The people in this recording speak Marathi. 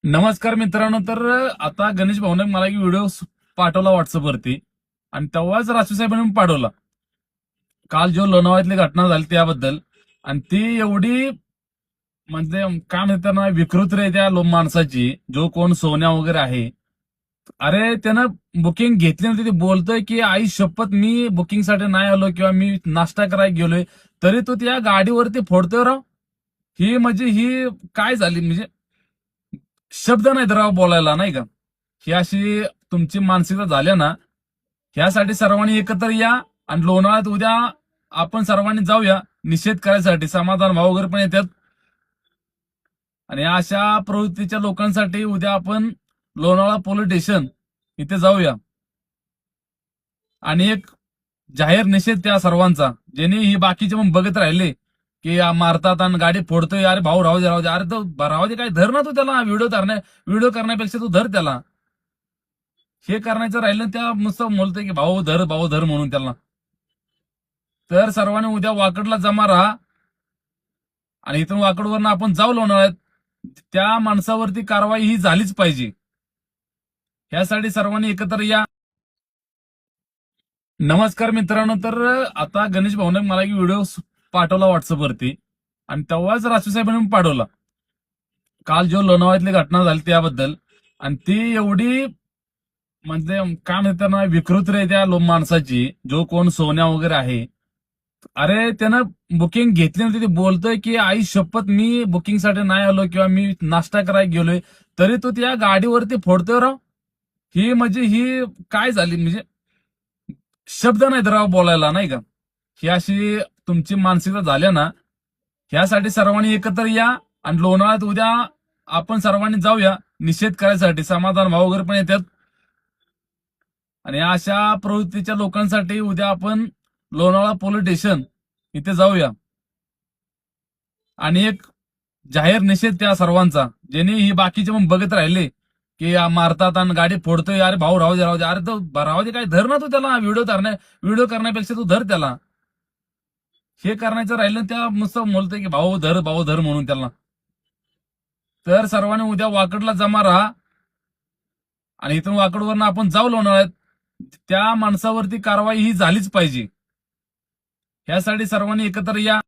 नमस्कार मित्रांनो. तर आता गणेश भाऊने मला एक व्हिडिओ पाठवला व्हॉट्सअपवरती आणि तेव्हाच राजू साहेबांनी पाठवला. काल जो लोणावळ्यातली घटना झाली त्याबद्दल. आणि ती एवढी म्हणजे काय म्हणतात ना, विकृत रे त्या माणसाची, जो कोण सोन्या वगैरे आहे. अरे त्यानं बुकिंग घेतली नव्हती. ते बोलतोय की आई शपथ मी बुकिंगसाठी नाही आलो किंवा मी नाश्ता करायला गेलोय, तरी तो त्या गाडीवरती फोडतोय राव. ही काय झाली म्हणजे शब्द नाहीत राव बोलायला, नाही का? ही अशी तुमची मानसिकता झाल्या ना. ह्यासाठी सर्वांनी एकत्र या आणि लोणावळ्यात उद्या आपण सर्वांनी जाऊया निषेध करायसाठी. समाधान भाव वगैरे पण येतात. आणि अशा प्रवृत्तीच्या लोकांसाठी उद्या आपण लोणावळा पोलीस स्टेशन इथे जाऊया आणि एक जाहीर निषेध त्या सर्वांचा, ज्यांनी ही बाकीचे मग बघत राहिले की मारतात आणि गाडी फोडतोय. अरे भाऊ राहू दे राहू दे, अरे तो राहू दे, काय धर ना तू त्याला. व्हिडिओ करण्यापेक्षा तू धर त्याला. हे करण्याचं राहिलं त्या नुसतं बोलतोय की भाऊ धर म्हणून त्याला. तर सर्वांनी उद्या वाकडला जमा राहा आणि इथून वाकडवरनं आपण जाऊ लोणावळ्यात. त्या माणसावरती कारवाई ही झालीच पाहिजे. यासाठी सर्वांनी एकत्र या. नमस्कार मित्रांनो. तर आता गणेश भाऊने मला एक व्हिडिओ पाठवला व्हॉट्सअपवरती आणि तेव्हाच राजू साहेबांनी पाठवला. काल जो लोणावळ्यातली घटना झाली त्याबद्दल. आणि ती एवढी म्हणजे काय म्हणतात ना, विकृत रे त्या माणसाची, जो कोण सोन्या वगैरे आहे. अरे त्यानं बुकिंग घेतली नव्हती. ते बोलतोय की आई शपथ मी बुकिंगसाठी नाही आलो किंवा मी नाश्ता करायला गेलोय, तरी तो त्या गाडीवरती फोडतोय राव. ही काय झाली म्हणजे शब्द नाहीत राव बोलायला, नाही का? ही अशी तुमची मानसिकता झाल्या ना. ह्यासाठी सर्वांनी एकत्र या आणि लोणावळ्यात उद्या आपण सर्वांनी जाऊया निषेध करायसाठी. समाधान भाव वगैरे पण येतात. आणि अशा प्रवृत्तीच्या लोकांसाठी उद्या आपण लोणावळा पोलीस स्टेशन इथे जाऊया आणि एक जाहीर निषेध त्या सर्वांचा, ज्यांनी ही बाकीचे मग बघत राहिले की मारतात आणि गाडी फोडतोय. अरे भाऊ राहू दे राहू दे, अरे तो राहू दे, काय धर ना तू त्याला. व्हिडिओ करण्यापेक्षा तू धर त्याला. हे करण्याचं राहिलं त्या नुसतं बोलतोय की भाऊ धर म्हणून त्याला. तर सर्वांनी उद्या वाकडला जमा राहा आणि इथून वाकडवरनं आपण जाऊ लोणावळ्यात. त्या माणसावरती कारवाई ही झालीच पाहिजे. यासाठी सर्वांनी एकत्र या.